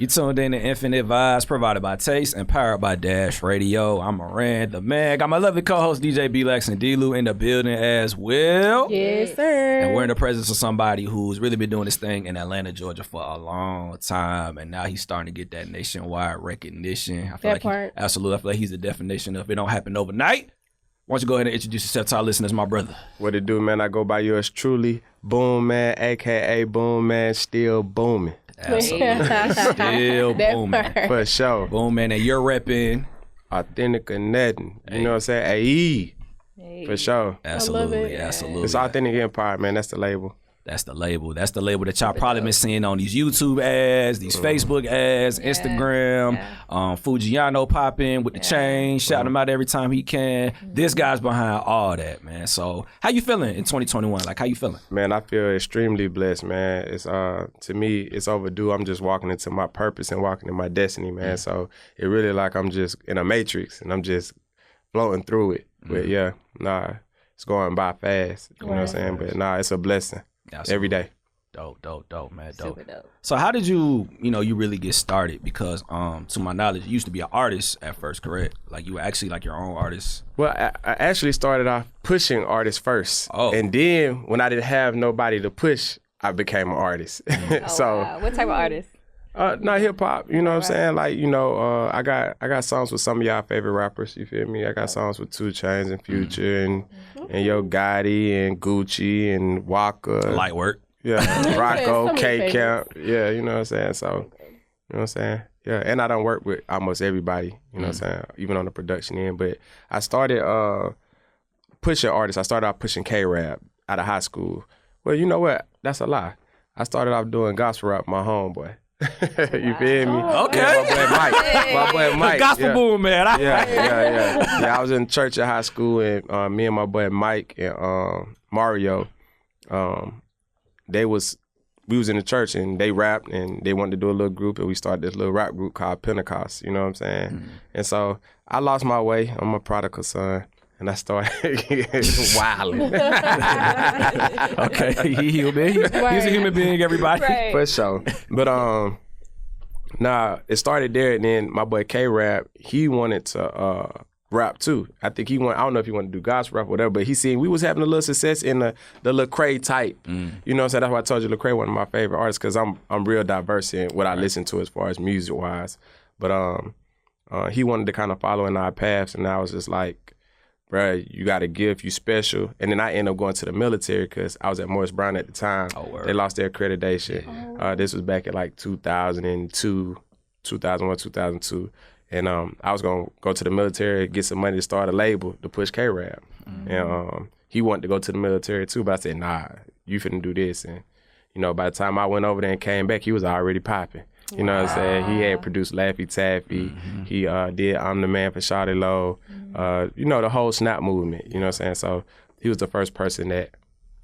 You tuned in to Infinite Vibes, provided by Taste and powered by Dash Radio. I'm Moran, the man. Got my lovely co-host DJ B-Lex and D-Lou in the building as well. Yes, sir. And we're in the presence of somebody who's really been doing this thing in Atlanta, Georgia for a long time. And now he's starting to get that nationwide recognition. I feel absolutely. I feel like he's the definition of it don't happen overnight. Why don't you go ahead and introduce yourself to our listeners, my brother? What it do, man? I go by yours truly, BOOMMAN, a.k.a. BOOMMAN, still booming. Absolutely. Still booming. For sure. BOOMMAN, and you're repping Authentic or nothing. You know what I'm saying? Hey. For sure. Absolutely. Absolutely. It's Authentic Empire, man. That's the label. That's the label. That's the label that y'all probably been seeing on these YouTube ads, these Facebook ads, Instagram. Foogiano popping with the chain, shouting him out every time he can. This guy's behind all that, man. So how you feeling in 2021? Like, how you feeling? Man, I feel extremely blessed, man. It's to me, it's overdue. I'm just walking into my purpose and walking in my destiny, man. So it really like I'm just in a matrix and I'm just floating through it. But it's going by fast. You know what I'm saying? But it's a blessing. Absolutely. Every day. Dope, man. Super dope. So how did you really get started? Because to my knowledge, you used to be an artist at first, correct? Like you were actually like your own artist. Well, I actually started off pushing artists first. Oh. And then when I didn't have nobody to push, I became an artist. Wow. What type of artist? Not hip hop, you know what I'm saying? Like, I got songs with some of y'all favorite rappers, you feel me? I got songs with 2 Chainz and Future and Yo Gotti and Gucci and Waka. Light work. Yeah, Rocco, K-Camp. Yeah, you know what I'm saying? So, you know what I'm saying? Yeah, and I done work with almost everybody, you know what I'm saying? Even on the production end. But I started pushing artists. I started off pushing K-Rap out of high school. Well, you know what? That's a lie. I started off doing gospel rap with my homeboy. You feel me? Okay. Yeah, my boy Mike. Gospel boom, man. Yeah, I was in church at high school, and me and my boy Mike and Mario, we was in the church and they rapped and they wanted to do a little group and we started this little rap group called Pentecost. You know what I'm saying? And so I lost my way. I'm a prodigal son. And I started wilding. Okay, he's a human being, everybody. Right. For sure. But it started there, and then my boy K-Rap, he wanted to rap too. I think I don't know if he wanted to do gospel rap or whatever, but he seen we was having a little success in the Lecrae type. You know what I'm saying? That's why I told you Lecrae one of my favorite artists, because I'm real diverse in what I listen to as far as music wise. But he wanted to kind of follow in our paths, and I was just like, bruh, you got a gift, you special. And then I ended up going to the military because I was at Morris Brown at the time. They lost their accreditation. This was back in like 2002, 2001, 2002. And I was going to go to the military, get some money to start a label to push K-Rap. And he wanted to go to the military too, but I said, nah, you finna do this. And, by the time I went over there and came back, he was already popping. You know what I'm saying? He had produced Laffy Taffy. He did I'm the Man for Shawty Low. The whole Snap movement. You know what I'm saying? So he was the first person that,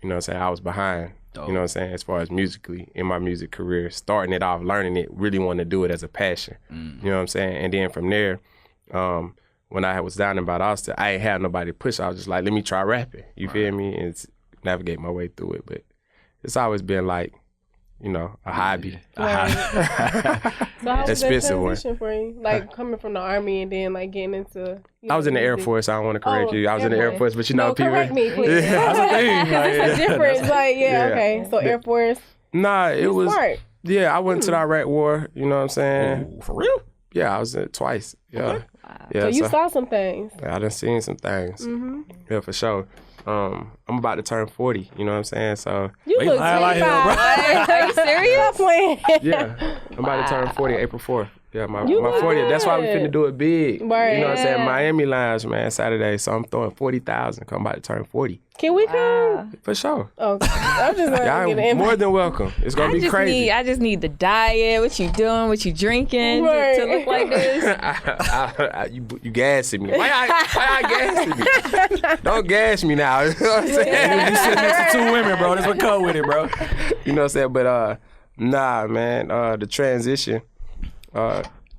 you know what I'm saying, I was behind. Dope. You know what I'm saying? As far as musically, in my music career, starting it off, learning it, really wanting to do it as a passion. You know what I'm saying? And then from there, when I was down in Bad Austin, I ain't had nobody to push. I was just like, let me try rapping. You feel me? And navigate my way through it. But it's always been like, a hobby. Right. So how was that Expensive transition for you? Like coming from the Army and then like getting into I was in the Air Force. I don't want to correct you. I was in the Air Force, but people correct me, please. That's the thing. It's a difference. Like, okay. So Air Force. Nah, it was smart. Yeah, I went to the Iraq War, you know what I'm saying? Oh, for real? Yeah, I was in it twice. Yeah. Okay. Yeah, So you saw some things. I done seen some things. Yeah, for sure. I'm about to turn 40, you know what I'm saying? So You look 25. Are you serious? yeah, I'm about to turn 40 April 4th. Yeah, my You 40th. That's why we good. finna do it big. Right. You know what I'm saying? Miami Lounge, man, Saturday. So I'm throwing 40,000. I'm about to turn 40. Can we come? For sure. Okay. I'm just Y'all get an more than welcome. It's gonna be crazy. I just need the diet, what you doing, what you drinking Right. to look like this. You gassing me. Why y'all gassing me? Don't gas me now. You know what I'm saying? You sitting next to 2 women, bro. That's what come with it, bro. You know what I'm saying? But nah, man, the transition,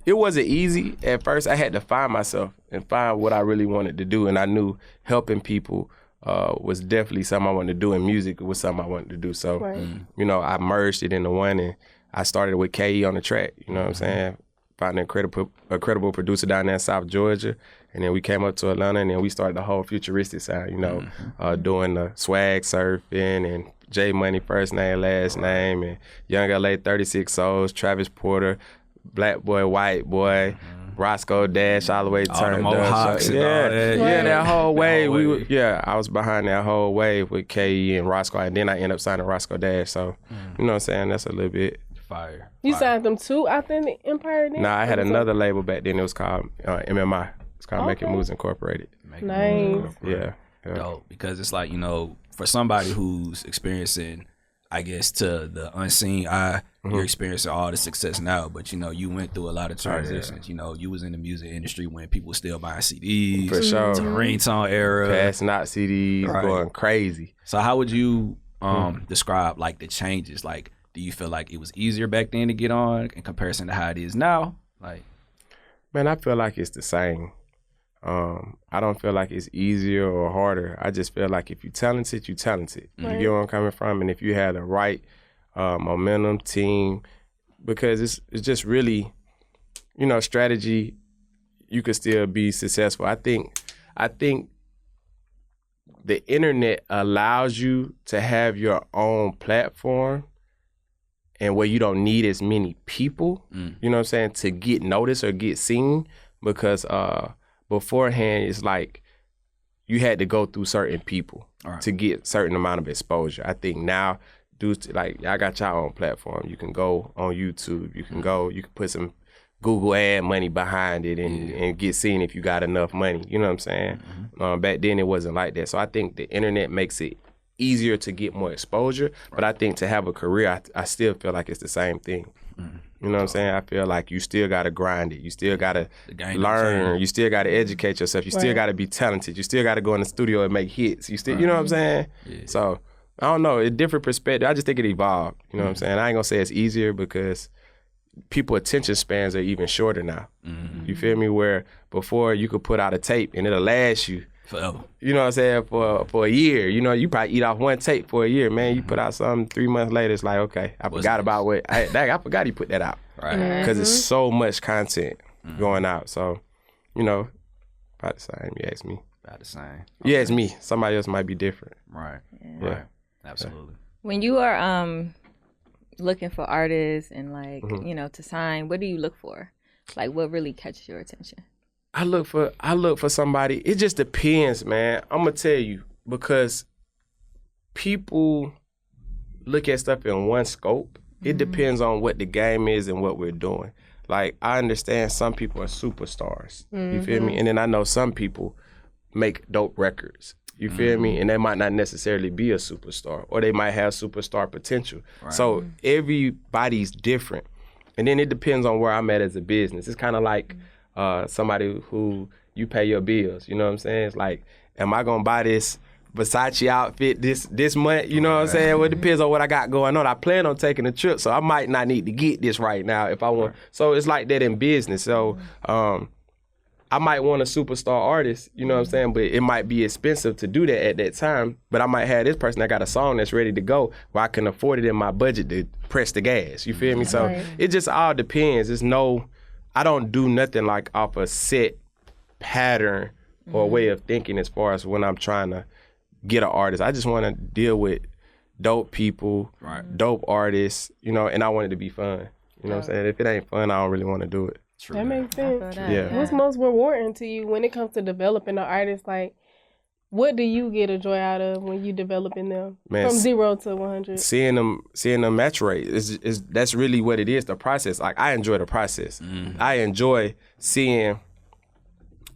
it wasn't easy. At first, I had to find myself and find what I really wanted to do. And I knew helping people was definitely something I wanted to do, and music was something I wanted to do. So, Right. I merged it into one, and I started with KE on the track, you know what I'm saying? Found an incredible producer down there in South Georgia. And then we came up to Atlanta, and then we started the whole futuristic side, you know, doing the swag surfing and J Money first name, last name, and Young LA 36 Souls, Travis Porter, Black Boy, White Boy, Roscoe Dash, all the way All turned the Mohawks up. and all that. Yeah, that whole wave. wave. I was behind that whole wave with KE and Roscoe, and then I ended up signing Roscoe Dash. So, you know what I'm saying? That's a little bit. Fire. You signed them to Authentic Empire then? Nah, I had another label back then. It was called MMI. It's called Making Moves Incorporated. Nice. Yeah. Dope. Because it's like, you know, for somebody who's experiencing, I guess, to the unseen eye, you're experiencing all the success now, but you know, you went through a lot of transitions. You know, you was in the music industry when people were still buying CDs. For sure. To the ringtone era. Passing out CDs, going crazy. So how would you describe like the changes? Like, do you feel like it was easier back then to get on in comparison to how it is now? Like, man, I feel like it's the same. I don't feel like it's easier or harder. I just feel like if you're talented, you're talented. You get where I'm coming from? And if you had the right momentum, team, because it's just really, you know, strategy, you could still be successful. I think the internet allows you to have your own platform and where you don't need as many people, you know what I'm saying, to get noticed or get seen, because beforehand, it's like you had to go through certain people to get certain amount of exposure. I think now, like, y'all got y'all own platform. You can go on YouTube. You can put some Google ad money behind it and get seen if you got enough money. You know what I'm saying? Back then, it wasn't like that. So I think the internet makes it easier to get more exposure, but I think to have a career, I still feel like it's the same thing. You know what I'm saying? I feel like you still got to grind it. You still got to learn. You still got to educate yourself. You still got to be talented. You still got to go in the studio and make hits. You still, you know what I'm saying? Yeah. So, I don't know. A different perspective. I just think it evolved. You know what I'm saying? I ain't going to say it's easier because people's attention spans are even shorter now. You feel me? Where before you could put out a tape and it'll last you forever. You know what I'm saying? For a year. You know, you probably eat off one tape for a year, man. You put out something 3 months later, it's like, okay, I forgot about what I forgot he put that out. Right. Because it's so much content going out. So, you know, about the same. You ask me. About the same. You ask me. Somebody else might be different. Right. Yeah. Right. Absolutely. When you are looking for artists and like, you know, to sign, what do you look for? Like, what really catches your attention? I look for somebody. It just depends, man. I'm gonna tell you, because people look at stuff in one scope. It depends on what the game is and what we're doing. Like, I understand some people are superstars. You feel me? And then I know some people make dope records. You feel me? And they might not necessarily be a superstar, or they might have superstar potential. Right. So everybody's different. And then it depends on where I'm at as a business. It's kind of like somebody who you pay your bills. You know what I'm saying? It's like, am I gonna buy this Versace outfit this month? You know what I'm saying? Well, it depends on what I got going on. I plan on taking a trip, so I might not need to get this right now if I want. So it's like that in business. So I might want a superstar artist, you know what I'm saying? But it might be expensive to do that at that time. But I might have this person that got a song that's ready to go where I can afford it in my budget to press the gas. You feel me? So it just all depends. I don't do nothing like off a set pattern or way of thinking as far as when I'm trying to get an artist. I just want to deal with dope people, dope artists, you know, and I want it to be fun. You know what I'm saying? If it ain't fun, I don't really want to do it. True. That makes sense. Yeah. What's most rewarding to you when it comes to developing an artist? Like, what do you get a joy out of when you developing them from 0 to 100? Seeing them maturate is that's really what it is. The process. Like, I enjoy the process. I enjoy seeing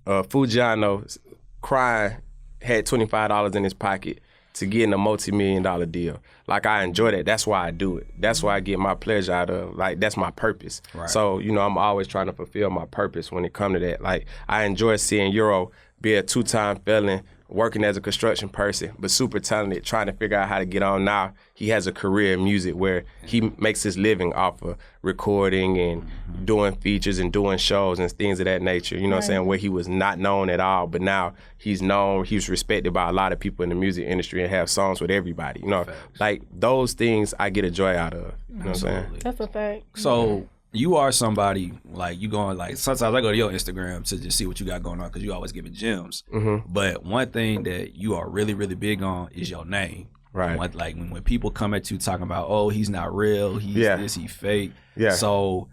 Foogiano crying, had $25 in his pocket to get in a multi-million-dollar deal. Like, I enjoy that. That's why I do it. That's why I get my pleasure out of, like, that's my purpose. Right. So, you know, I'm always trying to fulfill my purpose when it comes to that. Like, I enjoy seeing Euro be a 2-time felon working as a construction person, but super talented, trying to figure out how to get on now. He has a career in music where he makes his living off of recording and doing features and doing shows and things of that nature, you know what I'm saying, where he was not known at all, but now he's known, he's respected by a lot of people in the music industry and have songs with everybody, you know. Like, those things I get a joy out of, you know what I'm saying? That's a fact. So you are somebody, like, you going, like, sometimes I go to your Instagram to just see what you got going on because you always giving gems. But one thing that you are really, really big on is your name. Right. Like, when people come at you talking about, oh, he's not real, he's this, he fake. Yeah. So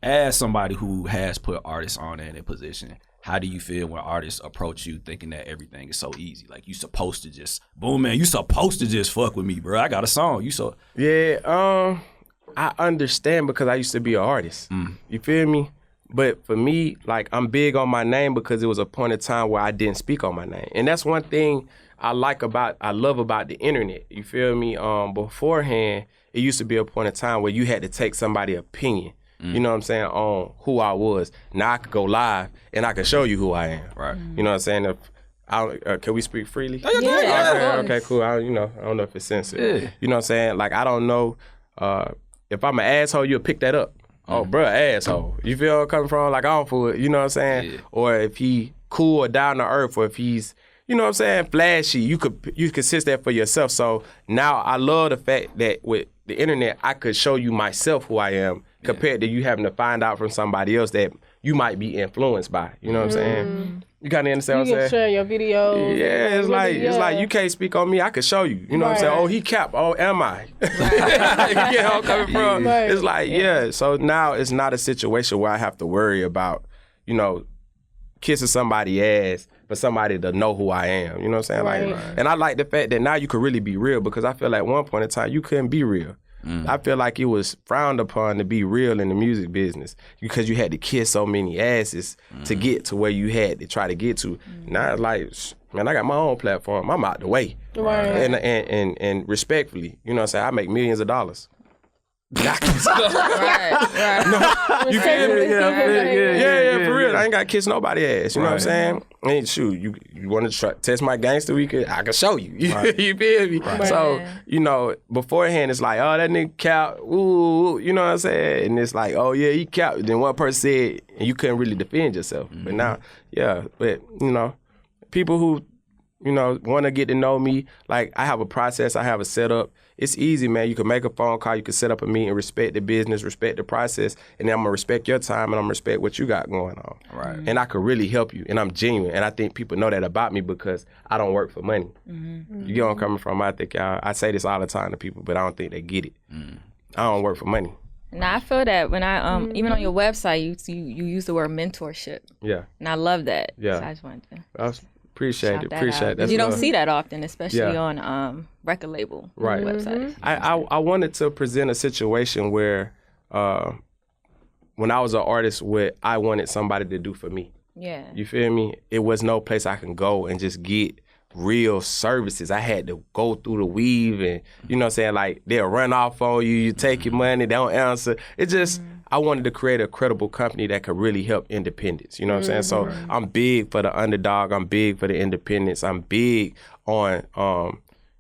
as somebody who has put artists on in a position, how do you feel when artists approach you thinking that everything is so easy? Like, you supposed to just, boom, man, you supposed to just fuck with me, bro. I got a song. Yeah, I understand because I used to be an artist. You feel me? But for me, like, I'm big on my name because it was a point of time where I didn't speak on my name. And that's one thing I love about the internet. You feel me? Beforehand, it used to be a point of time where you had to take somebody's opinion, you know what I'm saying, on who I was. Now I could go live and I can show you who I am. Right. You know what I'm saying? Can we speak freely? Yeah. Okay, cool. I don't know if it's sensitive. You know what I'm saying? Like, I don't know. If I'm an asshole, you'll pick that up. Oh, bro, asshole. You feel where I'm coming from? Like, I don't fool it. You know what I'm saying? Yeah. Or if he cool or down to earth, or if he's, you know what I'm saying, flashy, you could sense that for yourself. So now I love the fact that with the internet, I could show you myself who I am compared to you having to find out from somebody else that you might be influenced by. You know what I'm saying? You kind of understand what I'm saying? You can share your videos. Yeah, it's like you can't speak on me. I can show you. You know what I'm saying? Oh, he cap. Oh, am I? You get where I'm coming from? It's like, So now it's not a situation where I have to worry about, you know, kissing somebody's ass for somebody to know who I am. You know what I'm saying? And I like the fact that now you could really be real, because I feel like at one point in time you couldn't be real. I feel like it was frowned upon to be real in the music business because you had to kiss so many asses to get to where you had to try to get to. Now it's like, man, I got my own platform. I'm out the way. And respectfully, you know what I'm saying? I make millions of dollars. You feel me? Yeah, for real. I ain't got to kiss nobody ass. You know what I'm saying? And shoot, you want to test my gangster? I can show you. You feel me? So, you know, beforehand, it's like, oh, that nigga cap, ooh, you know what I'm saying? And it's like, oh, yeah, he cap. Then one person said, and you couldn't really defend yourself. But now, but, you know, people who, you know, want to get to know me, like, I have a process, I have a setup. It's easy, man. You can make a phone call, you can set up a meeting, respect the business, respect the process, and then I'm gonna respect your time and I'm gonna respect what you got going on. Right. And I could really help you, and I'm genuine. And I think people know that about me because I don't work for money. You get where I'm coming from? I think I say this all the time to people, but I don't think they get it. I don't work for money. Now I feel that when I even on your website you use the word mentorship. Yeah. And I love that. Yeah. So I just wanted to Appreciate that. You don't see that often, especially on record label websites. I wanted to present a situation where when I was an artist, what I wanted somebody to do for me. Yeah. You feel me? It was no place I can go and just get real services. I had to go through the weave and, you know what I'm saying, like, they'll run off on you, you take your money, they don't answer. It just, I wanted to create a credible company that could really help independence, you know what I'm saying? So I'm big for the underdog, I'm big for the independence, I'm big on,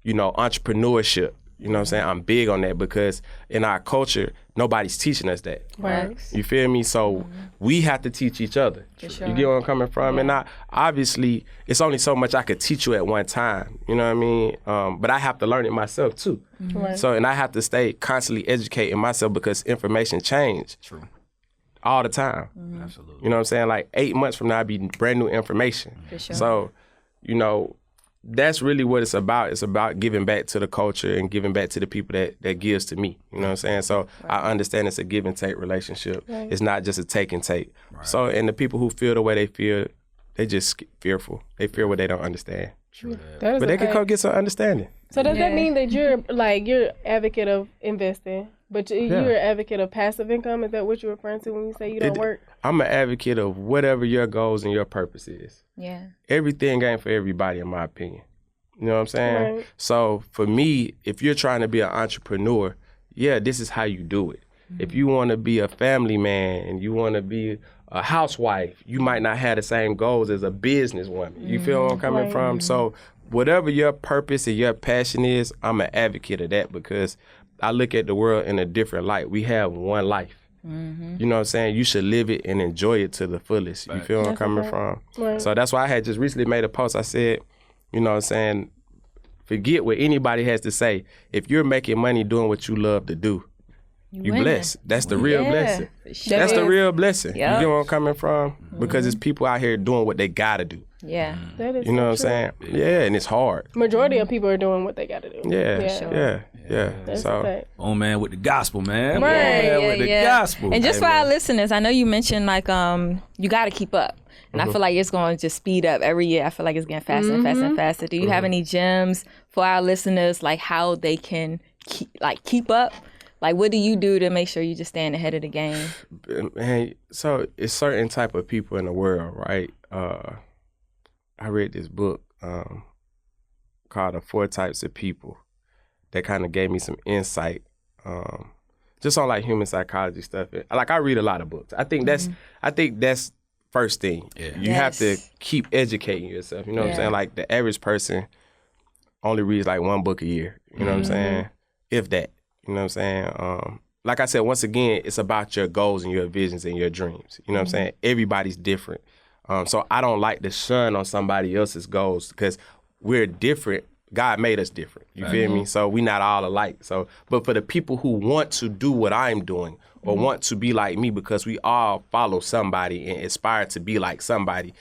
you know, entrepreneurship. You know what I'm saying? I'm big on that because in our culture, nobody's teaching us that. Right. You feel me? So we have to teach each other. Sure. You get where I'm coming from? Yeah. And obviously, it's only so much I could teach you at one time. You know what I mean? But I have to learn it myself too. Right. So, and I have to stay constantly educating myself because information change. True. All the time. Absolutely. You know what I'm saying? Like 8 months from now, I'll be brand new information. For sure. So, you know, that's really what it's about. It's about giving back to the culture and giving back to the people that gives to me. You know what I'm saying? So I understand it's a give and take relationship. Right. It's not just a take and take. Right. So, and the people who feel the way they feel, they just fearful. They fear what they don't understand. True. But they can come get some understanding. So does that mean that you're advocate of investing, but you're an advocate of passive income? Is that what you're referring to when you say you don't work? I'm an advocate of whatever your goals and your purpose is. Yeah. Everything ain't for everybody, in my opinion. You know what I'm saying? Right. So for me, if you're trying to be an entrepreneur, this is how you do it. If you want to be a family man and you want to be a housewife. You might not have the same goals as a businesswoman. You feel where I'm coming from? So whatever your purpose and your passion is, I'm an advocate of that because I look at the world in a different light. We have one life. You know what I'm saying? You should live it and enjoy it to the fullest. You feel where I'm coming from? Right. So that's why I had just recently made a post. I said, you know what I'm saying, forget what anybody has to say. If you're making money doing what you love to do, you blessed. That's the real blessing. Sure. That's the real blessing. Yep. You get where I'm coming from? Because it's people out here doing what they gotta do. Yeah. That is you know what I'm saying? Yeah, and it's hard. Majority of people are doing what they gotta do. Yeah. That's so, oh man, with the gospel, man. Right. With the gospel. And just for our listeners, I know you mentioned like you gotta keep up. And I feel like it's going to just speed up every year. I feel like it's getting faster and faster and faster. Do you have any gems for our listeners, like how they can keep up? Like, what do you do to make sure you just staying ahead of the game? Man, so it's certain type of people in the world, right? I read this book called The 4 Types of People that kind of gave me some insight just on like human psychology stuff. Like I read a lot of books. I think that's first thing. Yeah. You have to keep educating yourself. You know what I'm saying? Like the average person only reads like 1 book a year. You know what I'm saying? If that. You know what I'm saying? Like I said, once again, it's about your goals and your visions and your dreams. You know what I'm saying? Everybody's different. So I don't like to shun on somebody else's goals because we're different. God made us different. You feel me? So we not all alike. So, but for the people who want to do what I'm doing or want to be like me, because we all follow somebody and aspire to be like somebody,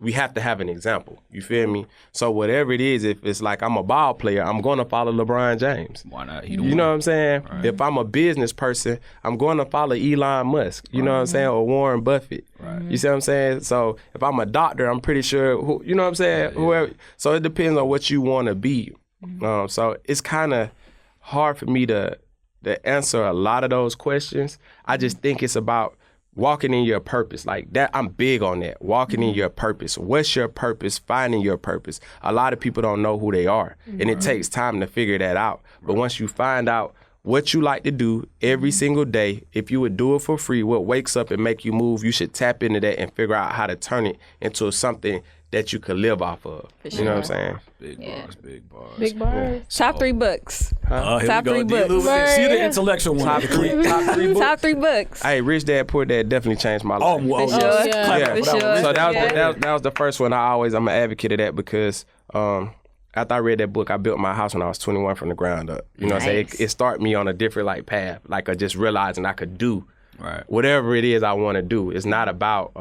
we have to have an example. You feel me? So whatever it is, if it's like I'm a ball player, I'm going to follow LeBron James. Why not? You know what I'm saying? Right. If I'm a business person, I'm going to follow Elon Musk. You know what I'm saying? Or Warren Buffett. Right. You see what I'm saying? So if I'm a doctor, I'm pretty sure, you know what I'm saying? Whoever. So it depends on what you want to be. So it's kind of hard for me to answer a lot of those questions. I just think it's about walking in your purpose. Like that, I'm big on that. Walking in your purpose. What's your purpose? Finding your purpose. A lot of people don't know who they are, and it takes time to figure that out. But once you find out what you like to do every single day, if you would do it for free, what wakes up and make you move, you should tap into that and figure out how to turn it into something that you could live off of. Sure. You know what I'm saying? Big bars. Big bars. Top 3 books. Top 3 books. See the intellectual one. Top 3 books. Top 3 books. Hey, Rich Dad Poor Dad definitely changed my life. For sure. So that was the first one. I'm an advocate of that because after I read that book, I built my house when I was 21 from the ground up. You know what I'm saying? It started me on a different path, just realizing I could do whatever it is I want to do. It's not about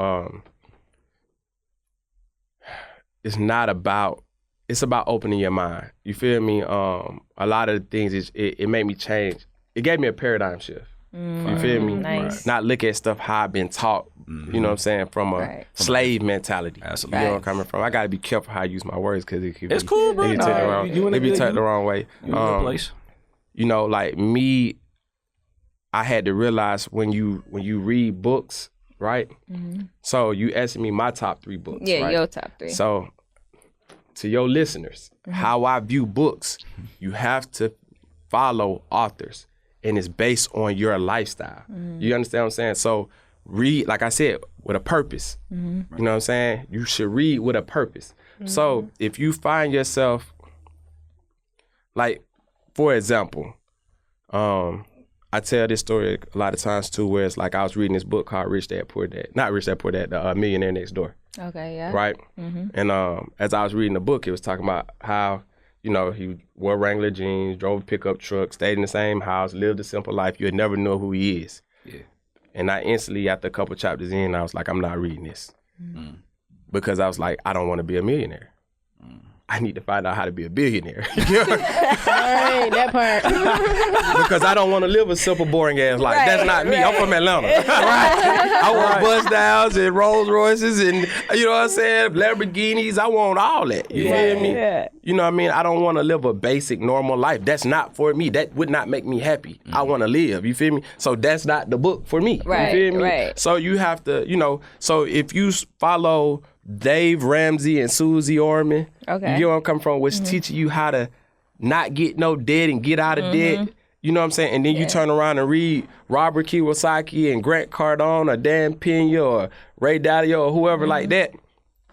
it's about opening your mind. You feel me? A lot of the things, it made me change. It gave me a paradigm shift. You feel me? Nice. Not look at stuff how I've been taught, you know what I'm saying, from a slave mentality. Absolutely. You know where I'm coming from? I got to be careful how I use my words because it's cool, bro. It be taken the wrong way. You know, like me, I had to realize when you read books, right? So you asking me my top 3 books, right? Your top 3. So to your listeners, how I view books, you have to follow authors, and it's based on your lifestyle. You understand what I'm saying? So read, like I said, with a purpose. You know what I'm saying? You should read with a purpose. So if you find yourself, like, for example, I tell this story a lot of times too, where it's like I was reading this book called Rich Dad Poor Dad. Not Rich Dad Poor Dad, The Millionaire Next Door. Okay, yeah. Right? And as I was reading the book, it was talking about how, you know, he wore Wrangler jeans, drove a pickup truck, stayed in the same house, lived a simple life. You'd never know who he is. Yeah. And I instantly, after a couple chapters in, I was like, I'm not reading this. Because I was like, I don't want to be a millionaire. I need to find out how to be a billionaire. Right, that part. Because I don't want to live a simple, boring ass life. That's not me. I'm from Atlanta. I want bust downs and Rolls Royces and, you know what I'm saying, Lamborghinis. I want all that. You feel me? Yeah. You know what I mean? I don't want to live a basic, normal life. That's not for me. That would not make me happy. I want to live. You feel me? So that's not the book for me. Right, you feel me? Right. So you have to, you know, so if you follow Dave Ramsey and Susie Orman, you know where I'm coming from, which teaching you how to not get no debt and get out of debt You know what I'm saying? And then you turn around and read Robert Kiyosaki and Grant Cardone or Dan Pena or Ray Dalio or whoever like that,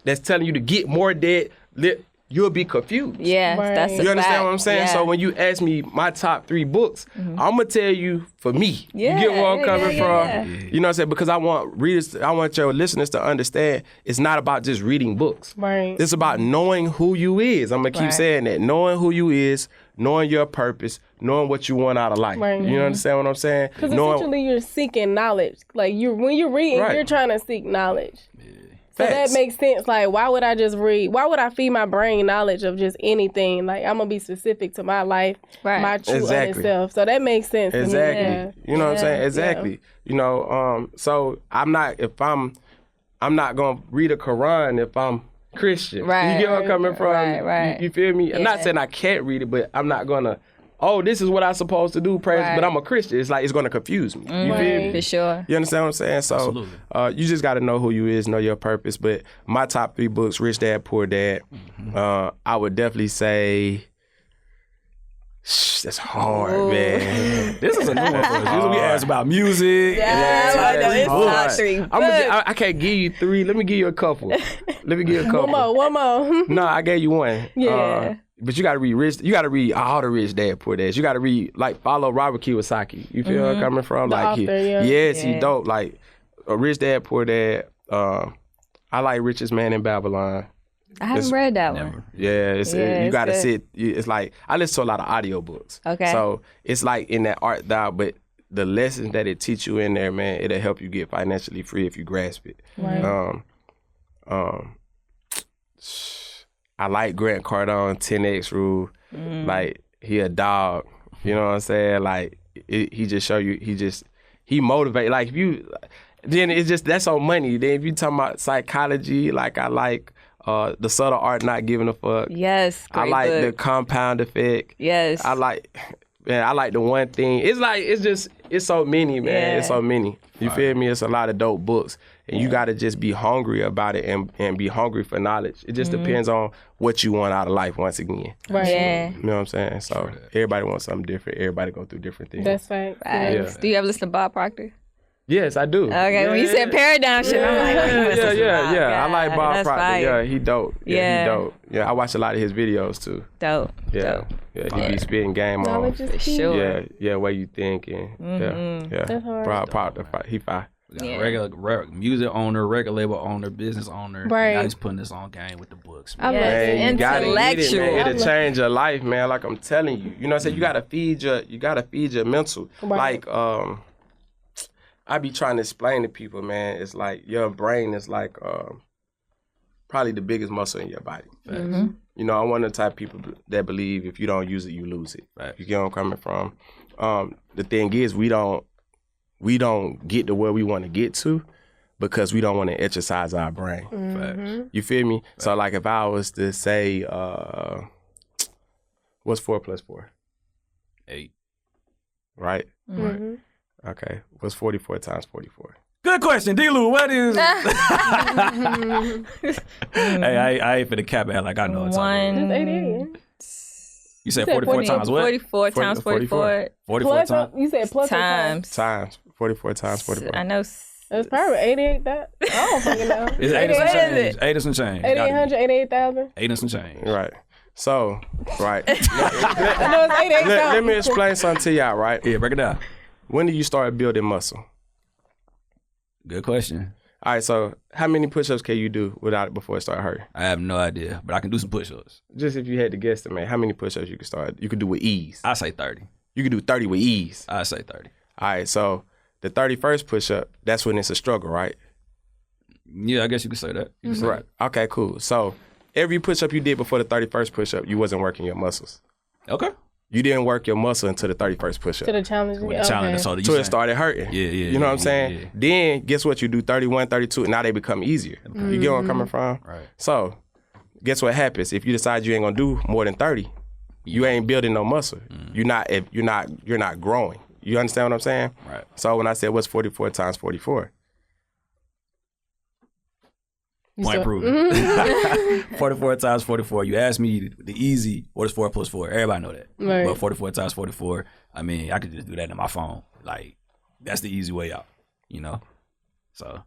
that's telling you to get more debt, you'll be confused. Yeah, that's a fact. You understand what I'm saying? Yeah. So when you ask me my top 3 books, I'm going to tell you for me. You get where I'm coming from? You know what I'm saying? Because I want your listeners to understand it's not about just reading books. Right. It's about knowing who you is. I'm going to keep saying that. Knowing who you is, knowing your purpose, knowing what you want out of life. Right. You understand what I'm saying? Because essentially you're seeking knowledge. Like when you're reading, you're trying to seek knowledge. So that makes sense. Like, why would I just read? Why would I feed my brain knowledge of just anything? Like, I'm going to be specific to my life, my true honest self. So that makes sense to me. Yeah. You know what I'm saying? Exactly. Yeah. You know, so I'm not going to read a Quran if I'm Christian. Right. You get where I'm coming from? Right. You feel me? I'm not saying I can't read it, but I'm not going to, this is what I'm supposed to do, praise, but I'm a Christian. It's like, it's going to confuse me. You feel me? For sure. You understand what I'm saying? So you just got to know who you is, know your purpose. But my top 3 books, Rich Dad, Poor Dad, I would definitely say, that's hard, man. This is a new one for us. Usually we ask about music. It's top 3 books. I can't give you 3. Let me give you a couple. One more. No, I gave you one. Yeah. But you gotta read all the Rich Dad Poor Dads. You gotta read, follow Robert Kiyosaki. You feel where I'm coming from? The author, he dope. Like a Rich Dad Poor Dad. I like Richest Man in Babylon. I haven't read that one. Yeah, you gotta sit. It's like I listen to a lot of audiobooks. Okay. So it's like in that art thou, but the lessons that it teach you in there, man, it'll help you get financially free if you grasp it. Right. I like Grant Cardone, 10X rule. Like, he a dog. You know what I'm saying? Like, he just show you, he motivate. Like, then it's just, that's on money. Then if you talking about psychology, like, I like The Subtle Art Not Giving a Fuck. Yes, great I like book. The Compound Effect. Yes. I like The One Thing. It's so many, man. Yeah. It's so many. You feel me? It's a lot of dope books. And you got to just be hungry about it and be hungry for knowledge. It just depends on what you want out of life once again. Right. Yeah. You know what I'm saying? So everybody wants something different. Everybody go through different things. That's right. Yeah. Do you ever listen to Bob Proctor? Yes, I do. Okay, when you said Paradigm Shift, I'm like, yeah. I like Bob Proctor. Fire. Yeah, he dope. Yeah, he dope. Yeah, I watch a lot of his videos too. Dope. Yeah, he be spitting game on. Knowledge is key. Yeah, way you think and yeah. That's hard. Bob Proctor, he fine. Regular music owner, record label owner, business owner. Right. Now he's putting this on game with the books. I Man. love it. Man, you gotta eat it, man. Intellectual. It'll change your life, man. Like I'm telling you. You know what I'm saying? You gotta feed your mental. Right. Like I be trying to explain to people, man, it's like your brain is like probably the biggest muscle in your body. Mm-hmm. You know, I'm one of the type of people that believe if you don't use it, you lose it. Right. You get where I'm coming from? The thing is, we don't get to where we want to get to because we don't want to exercise our brain. Mm-hmm. You feel me? Right. So like if I was to say, what's 4 + 4? 8. Right? Mm-hmm. Okay. What's 44 times 44? Good question, D-Lou. What is? Hey, I ain't finna cap it like I know it's It's 88. You said 44 times what? 44 times 44. 44 times. You said plus times. Times. 44 times 44. I know. It's probably 88. That I don't fucking know. It's 8 and some change. 8 and some change. 8,800, 88,000. 8 and some change. Right. So, right. I know it's 88,000. Let me explain something to y'all, right? Yeah, break it down. When do you start building muscle? Good question. All right, so how many push-ups can you do without it before it start hurting? I have no idea, but I can do some push-ups. Just if you had to guess, man, how many push-ups you could do with ease? I say 30. You could do 30 with ease. I say 30. All right, so the 31st push-up, that's when it's a struggle, right? Yeah, I guess you could say that. Right. Okay, cool. So every push-up you did before the 31st push-up, you wasn't working your muscles. Okay. You didn't work your muscle until the 31st push-up. To the challenge. With the challenge, so it started hurting. Yeah. You know what I'm saying? Yeah. Then, guess what? You do 31, 32, and now they become easier. Mm-hmm. You get where I'm coming from? Right. So, guess what happens? If you decide you ain't gonna do more than 30, you ain't building no muscle. You're not growing. You understand what I'm saying? Right. So when I said what's 44 times 44? Point proven. 44 times 44. You asked me the easy, what is 4 plus 4? Everybody know that. Right. But 44 times 44, I mean, I could just do that in my phone. Like, that's the easy way out, you know? So,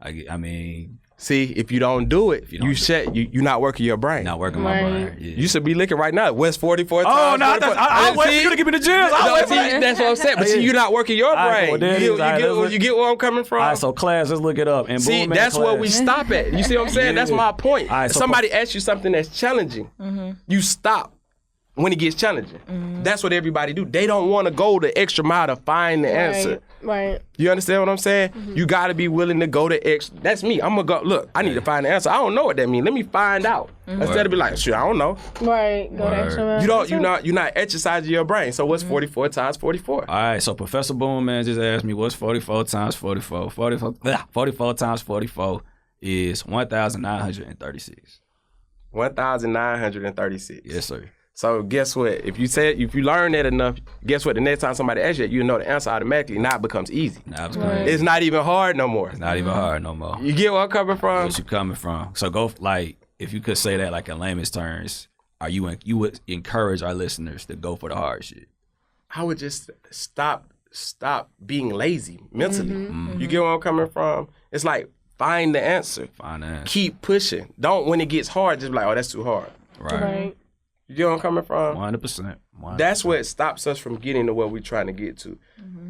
I mean... See, if you don't do it, you're not working your brain. Not working my brain. Yeah. You should be looking right now. What's 44 times? Oh, no, I'm waiting for you to give me the gems. That's what I'm saying. But see, you're not working your brain. You get where I'm coming from? All right, so class, let's look it up. And see, that's where we stop at. You see what I'm saying? That's my point. Right, so somebody asks you something that's challenging, you stop when it gets challenging. That's what everybody do. They don't want to go the extra mile to find the answer. Right. You understand what I'm saying? You got to be willing to go the extra. That's me. I'm going to go, look, I need to find the answer. I don't know what that means. Let me find out. Instead of be like, shit, I don't know. Right. Go the extra mile. You're not exercising your brain. So what's 44 times 44? All right, so Professor Boomman just asked me, what's 44 times 44? 44 times 44 is 1,936. 1,936. Yes, sir. So guess what? If you learn that enough, guess what? The next time somebody asks you know the answer automatically. Now it becomes easy. It's not even hard no more. It's not even hard no more. You get where I'm coming from? Where you coming from? So go, like, if you could say that like in layman's terms, you would encourage our listeners to go for the hard shit? I would just stop being lazy mentally. You get where I'm coming from? It's like find the answer. Keep pushing. Don't, when it gets hard, just be like, oh, that's too hard. Right. You get where I'm coming from? 100%. That's what stops us from getting to where we're trying to get to.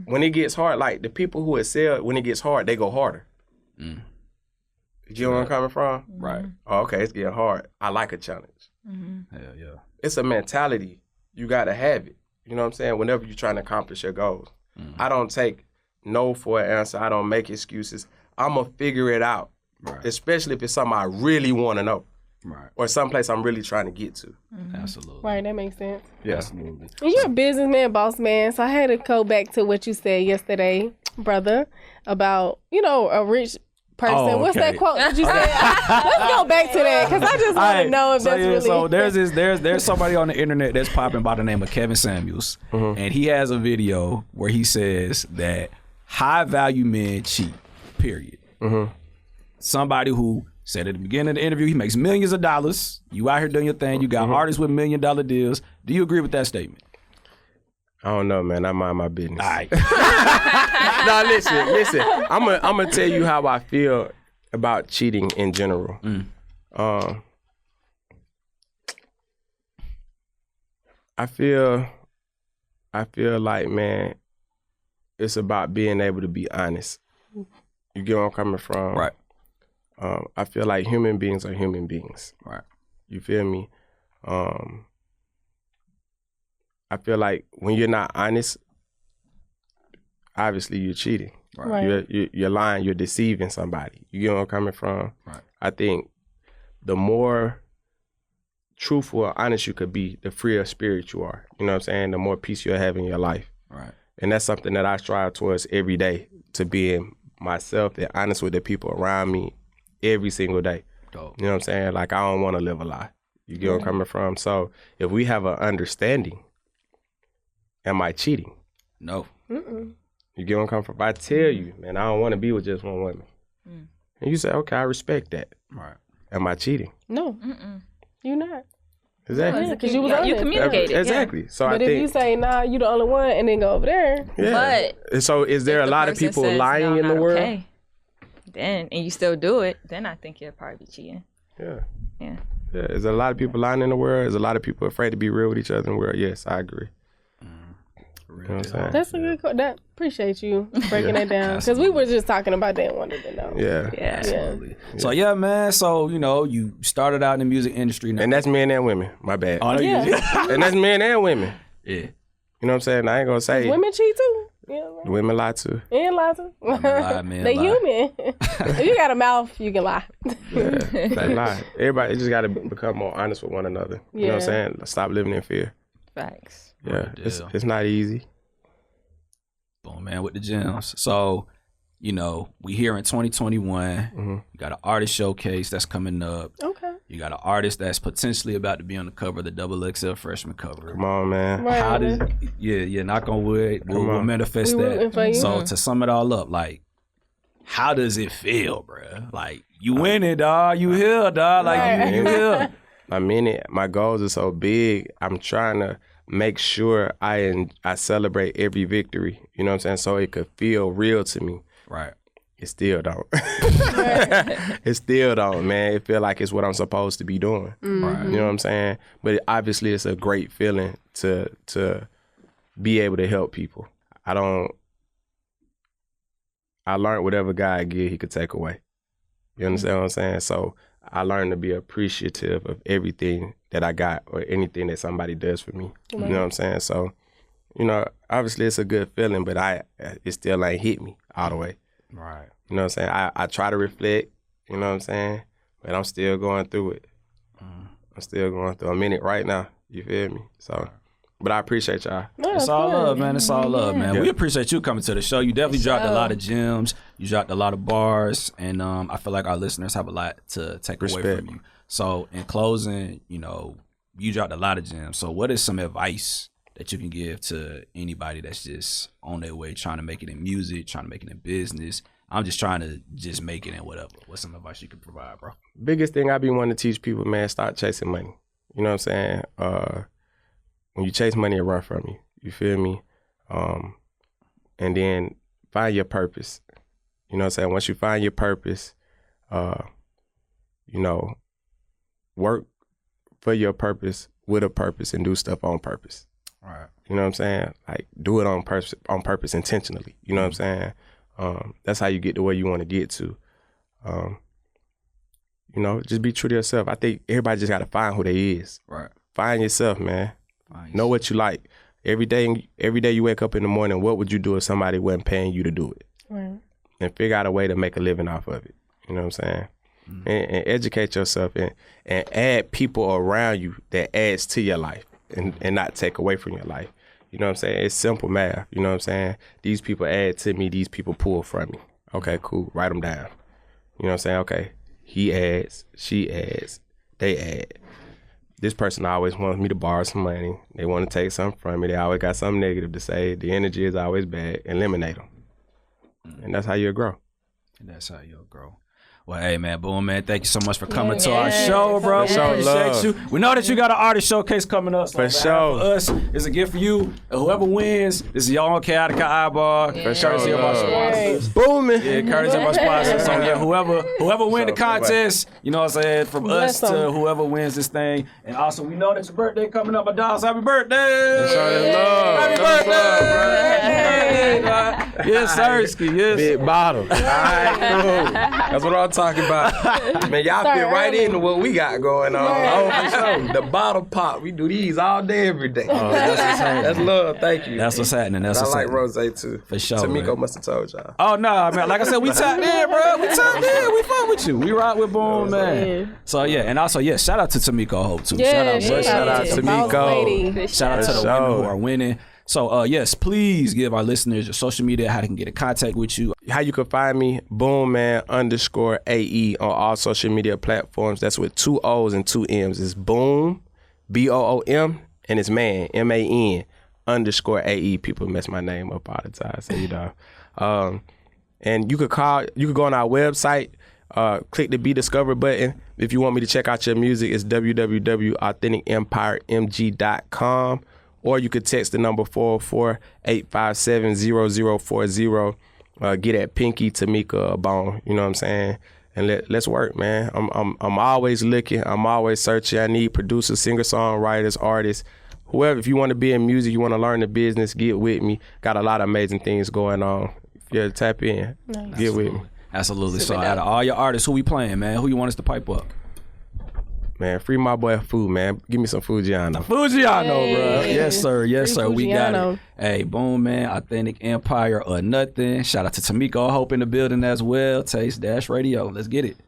When it gets hard, like the people who excel, when it gets hard, they go harder. You get where I'm coming from? Right. Oh, okay, it's getting hard. I like a challenge. Hell yeah. It's a mentality. You got to have it. You know what I'm saying? Whenever you're trying to accomplish your goals. I don't take no for an answer. I don't make excuses. I'm going to figure it out. Right. Especially if it's something I really want to know. Right. Or someplace I'm really trying to get to. Absolutely. Right, that makes sense. Yeah. Absolutely. And you're a businessman, boss man, so I had to go back to what you said yesterday, brother, about, a rich person. Oh, okay. What's that quote that you said? Let's go back to that, because I just want to know if that's really... So there's somebody on the internet that's popping by the name of Kevin Samuels, and he has a video where he says that high-value men cheat, period. Somebody who said at the beginning of the interview, he makes millions of dollars. You out here doing your thing. You got artists with $1 million deals. Do you agree with that statement? I don't know, man. I mind my business. All right. No, listen. I'm gonna tell you how I feel about cheating in general. I feel like, man, it's about being able to be honest. You get where I'm coming from? Right. I feel like human beings are human beings. Right. You feel me? I feel like when you're not honest, obviously you're cheating. Right. You're lying. You're deceiving somebody. You get where I'm coming from? Right. I think the more truthful or honest you could be, the freer spirit you are. You know what I'm saying? The more peace you'll have in your life. Right. And that's something that I strive towards every day, to being myself and honest with the people around me every single day. Dope. You know what I'm saying? Like, I don't want to live a lie. You get where I'm coming from? So if we have an understanding, am I cheating? No. You get where I'm coming from? If I tell you, man, I don't want to be with just one woman. And you say, okay, I respect that. Right. Am I cheating? No. You're not. Exactly. Because you was honest. You communicated. Exactly. Yeah. So but if you say, nah, you the only one, and then go over there. Yeah. But so is there a lot of people lying in the world? Okay, then, and you still do it, then I think you'll probably be cheating. Yeah. Yeah. Yeah. Is there a lot of people lying in the world? Is a lot of people afraid to be real with each other in the world? Yes, I agree. You know what I'm saying? That's a good question. Appreciate you breaking that down. Because we were just talking about that and wanted to know. Yeah. Absolutely. So, yeah, man. So, you started out in the music industry. Now. And that's men and women. My bad. Oh, and that's men and women. Yeah. You know what I'm saying? I ain't going to say. Women cheat too. Yeah, right. Women lie too. And lie too. They human. If you got a mouth, you can lie. Yeah, they lie. Everybody just got to become more honest with one another. You know what I'm saying? Stop living in fear. Facts. Yeah, it's not easy. Boom, man, with the gems. So, we here in 2021. You got an artist showcase that's coming up. Okay. You got an artist that's potentially about to be on the cover of the XXL freshman cover. Come on, man. Right. How does knock on wood, we'll manifest that. So to sum it all up, like, how does it feel, bro? Like, you winning, dog. You here, dog. Like, you here. I mean it. My goals are so big. I'm trying to make sure I celebrate every victory. You know what I'm saying? So it could feel real to me. Right. It still don't. It still don't, man. It feel like it's what I'm supposed to be doing. Right. You know what I'm saying? But obviously, it's a great feeling to be able to help people. I learned whatever God give, he could take away. You understand what I'm saying? So I learned to be appreciative of everything that I got or anything that somebody does for me. You know what I'm saying? So, you know, obviously it's a good feeling, but it still ain't hit me all the way. Right. You know what I'm saying? I try to reflect, you know what I'm saying? But I'm still going through it. I'm still going through. I'm in it right now. You feel me? So, but I appreciate y'all. Yeah, it's all love, man. It's all love, man. Yeah. We appreciate you coming to the show. You definitely dropped a lot of gems. You dropped a lot of bars. And I feel like our listeners have a lot to take away from you. So in closing, you know, you dropped a lot of gems. So what is some advice that you can give to anybody that's just on their way trying to make it in music, trying to make it in business? I'm just trying to just make it in whatever. What's some advice you can provide, bro? Biggest thing I be wanting to teach people, man, start chasing money. You know what I'm saying? When you chase money, it run from you. You feel me? And then find your purpose. You know what I'm saying? Once you find your purpose, you know, work for your purpose with a purpose and do stuff on purpose. Right. You know what I'm saying? Like, do it on purpose intentionally. You know what I'm saying? That's how you get to where you want to get to. You know, just be true to yourself. I think everybody just got to find who they is. Right. Find yourself, man. Know what you like. Every day you wake up in the morning, what would you do if somebody wasn't paying you to do it? Right. And figure out a way to make a living off of it. You know what I'm saying? And educate yourself and add people around you that adds to your life and not take away from your life. You know what I'm saying? It's simple math. You know what I'm saying? These people add to me. These people pull from me. Okay, cool. Write them down. You know what I'm saying? Okay. He adds. She adds. They add. This person always wants me to borrow some money. They want to take something from me. They always got something negative to say. The energy is always bad. Eliminate them. And that's how you'll grow. And that's how you'll grow. Well, hey, man, Boom, man, thank you so much for coming to our show, bro. We appreciate you. We know that you got an artist showcase coming up. So for sure. For us, it's a gift for you. And whoever wins, this is your own Chaotic Eyeball. For sure. Courtesy of our sponsors. Booming. Yeah, courtesy of our sponsors. So, yeah, whoever win the contest, you know what I'm saying, from us to whoever wins this thing. And also, we know that your birthday coming up, my dogs. Happy birthday. Happy birthday, bro. Yes, sir. Yes. Big bottle. All right, cool. That's what I'm talking about. Man, y'all fit right into what we got going on. Oh, for sure. The bottle pop. We do these all day, every day. Oh, that's love. Thank you. That's what's happening. I like rosé too. For sure. Tamiko must have told y'all. Oh no, man. Like I said, we tapped in, bro. We tapped in. We fuck with you. We rock with Boom, man. So yeah, and also shout out to Tamiko Hope too. Yeah, shout out to Tamiko. Shout out to the women who are winning. So, yes, please give our listeners your social media, how they can get in contact with you. How you can find me, Boomman_AE on all social media platforms. That's with 2 O's and 2 M's. It's Boom, BOOM, and it's Man, MAN_AE. People mess my name up all the time, so you know. And you could go on our website, click the Be Discovered button. If you want me to check out your music, it's www.AuthenticEmpireMG.com. Or you could text the number 404-857-0040. Get at Pinky, Tamika, Bone. You know what I'm saying? And let's work, man. I'm always looking. I'm always searching. I need producers, singer-songwriters, artists, whoever. If you want to be in music, you want to learn the business, get with me. Got a lot of amazing things going on. If you tap in, get with me. Absolutely. So out of all your artists, who we playing, man? Who you want us to pipe up? Man, free my boy Food, man. Give me some Foogiano. Foogiano, bro. Yes, sir. Yes, sir. We got Foogiano. it. Hey, Boom, man. Authentic Empire or nothing. Shout out to Tamiko Hope in the building as well. Taste Dash Radio. Let's get it.